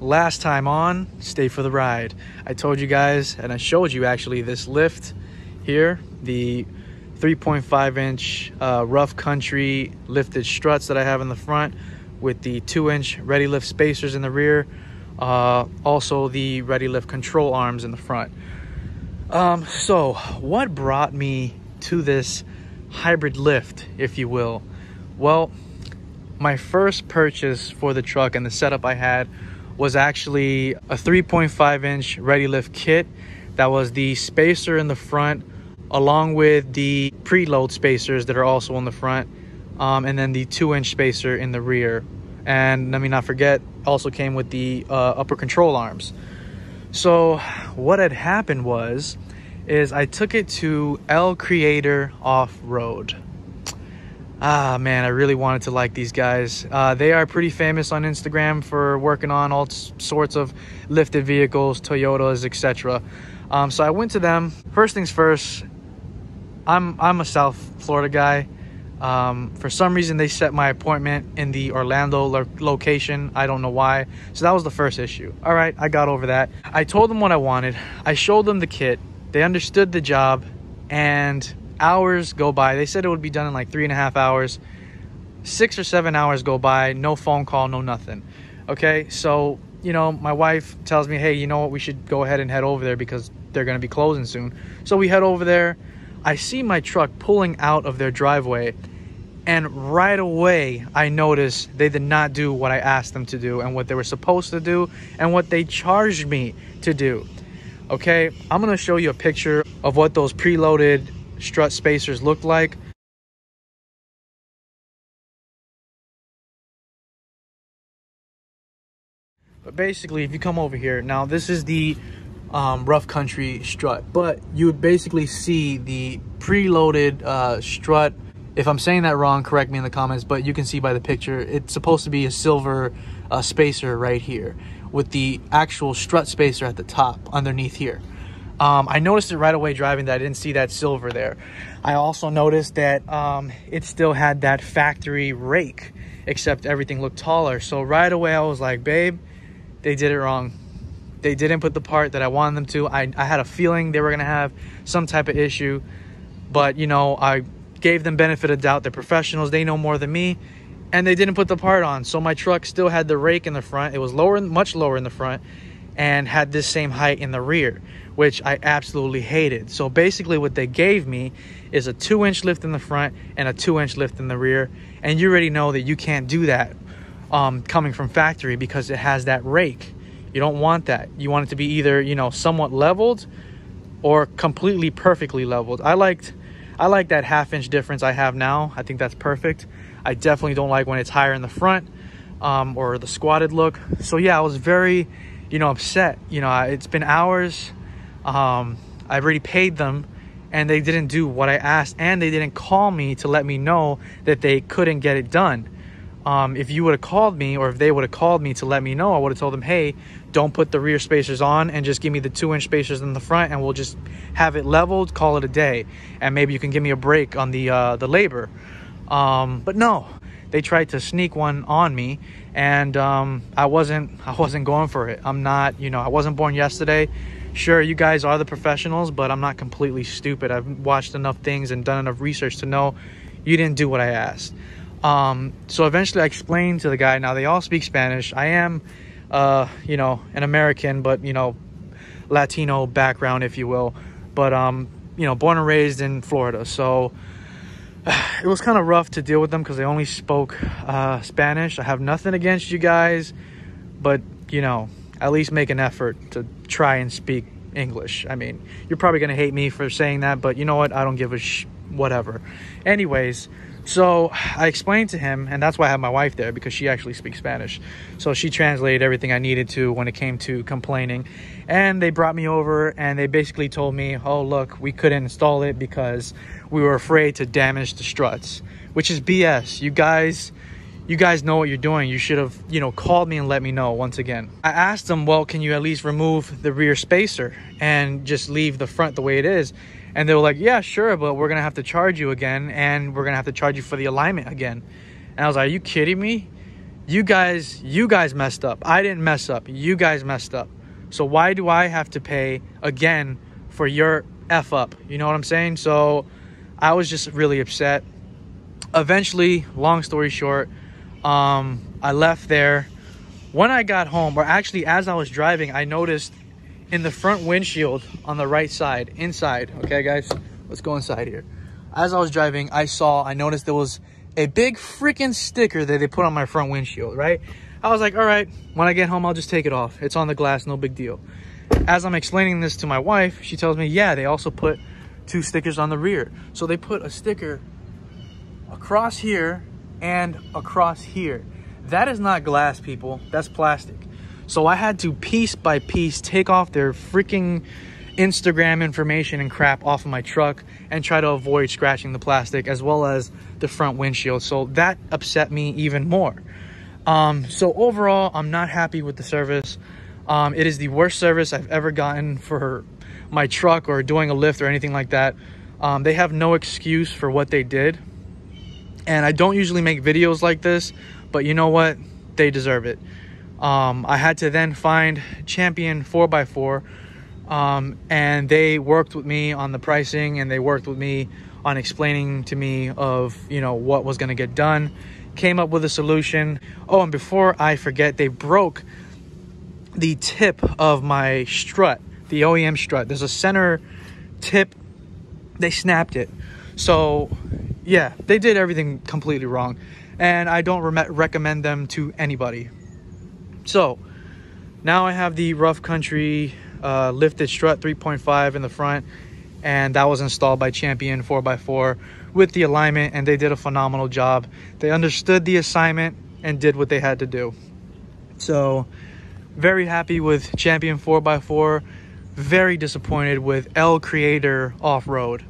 last time on, stay for the ride. I told you guys, and I showed you actually, this lift here, the 3.5 inch rough country lifted struts that I have in the front with the 2-inch ready lift spacers in the rear, also the ready lift control arms in the front. So what brought me to this hybrid lift, if you will? Well, my first purchase for the truck and the setup I had was actually a 3.5 inch ready lift kit. That was the spacer in the front along with the preload spacers that are also in the front, and then the 2-inch spacer in the rear. And let me not forget, also came with the upper control arms. So what had happened is I took it to El Creator Off-Road. Ah man, I really wanted to like these guys. They are pretty famous on Instagram for working on all sorts of lifted vehicles, Toyotas, etc. So I went to them. First things first, I'm a South Florida guy. For some reason they set my appointment in the Orlando location. I don't know why. So that was the first issue. All right, I got over that. I told them what I wanted. I showed them the kit. They understood the job, and hours go by. They said it would be done in like 3.5 hours. 6 or 7 hours go by, no phone call, no nothing. Okay, so you know, my wife tells me, hey, you know what, we should go ahead and head over there because they're going to be closing soon. So we head over there. I see my truck pulling out of their driveway, and right away I noticed they did not do what I asked them to do and what they were supposed to do and what they charged me to do. Okay, I'm going to show you a picture of what those preloaded strut spacers look like. But basically, if you come over here, now this is the rough country strut, but you would basically see the preloaded strut. If I'm saying that wrong, correct me in the comments, but you can see by the picture, it's supposed to be a silver spacer right here with the actual strut spacer at the top underneath here. I noticed it right away driving that I didn't see that silver there. I also noticed that it still had that factory rake, except everything looked taller. So right away I was like, babe, they did it wrong. They didn't put the part that I wanted them to. I had a feeling they were gonna have some type of issue, but you know, I gave them benefit of doubt. They're professionals, they know more than me, and they didn't put the part on. So my truck still had the rake in the front. It was lower, much lower in the front, and had this same height in the rear, which I absolutely hated. So basically what they gave me is a 2-inch lift in the front and a 2-inch lift in the rear. And you already know that you can't do that coming from factory because it has that rake. You don't want that. You want it to be either, you know, somewhat leveled or completely perfectly leveled. I like that 1/2-inch difference I have now. I think that's perfect. I definitely don't like when it's higher in the front or the squatted look. So yeah, I was very, you know, upset. You know, it's been hours. I've already paid them and they didn't do what I asked, and they didn't call me to let me know that they couldn't get it done. If you would have called me, or if they would have called me to let me know, I would have told them, hey, don't put the rear spacers on and just give me the 2-inch spacers in the front and we'll just have it leveled, call it a day, and maybe you can give me a break on the labor. But no, they tried to sneak one on me, and I wasn't going for it. I'm not, you know, I wasn't born yesterday. Sure, you guys are the professionals, but I'm not completely stupid. I've watched enough things and done enough research to know you didn't do what I asked. So eventually I explained to the guy. Now they all speak Spanish. I am, you know, an American, but, you know, Latino background, if you will. But, you know, born and raised in Florida. So it was kind of rough to deal with them because they only spoke Spanish. I have nothing against you guys, but, you know, at least make an effort to try and speak English. I mean, you're probably going to hate me for saying that, but you know what? I don't give a whatever. Anyways, so I explained to him, and that's why I have my wife there, because she actually speaks Spanish. So she translated everything I needed to when it came to complaining. And they brought me over and they basically told me, oh, look, we couldn't install it because we were afraid to damage the struts, which is BS. You guys know what you're doing. You should have, you know, called me and let me know once again. I asked them, well, can you at least remove the rear spacer and just leave the front the way it is? And they were like, yeah, sure, but we're going to have to charge you again, and we're going to have to charge you for the alignment again. And I was like, are you kidding me? You guys messed up. I didn't mess up. You guys messed up. So why do I have to pay again for your F up? You know what I'm saying? So I was just really upset. Eventually, long story short, I left there. When I got home, or actually as I was driving, I noticed in the front windshield on the right side, inside, okay guys, let's go inside here. As I was driving, I noticed there was a big freaking sticker that they put on my front windshield, right? I was like, all right, when I get home, I'll just take it off. It's on the glass, no big deal. As I'm explaining this to my wife, she tells me, yeah, they also put 2 stickers on the rear. So they put a sticker across here and across here. That is not glass, people. That's plastic. So I had to piece by piece take off their freaking Instagram information and crap off of my truck and try to avoid scratching the plastic as well as the front windshield. So that upset me even more. So overall, I'm not happy with the service. It is the worst service I've ever gotten for my truck or doing a lift or anything like that. They have no excuse for what they did. And I don't usually make videos like this, but you know what? They deserve it. I had to then find Champion 4x4, and they worked with me on the pricing, and they worked with me on explaining to me of, you know, what was going to get done. Came up with a solution. Oh, and before I forget, they broke the tip of my strut, the OEM strut. There's a center tip. They snapped it. So yeah, they did everything completely wrong, and I don't recommend them to anybody. So now I have the Rough Country lifted strut 3.5 in the front, and that was installed by Champion 4x4 with the alignment, and they did a phenomenal job. They understood the assignment and did what they had to do. So very happy with Champion 4x4. Very disappointed with L Creator Off-Road.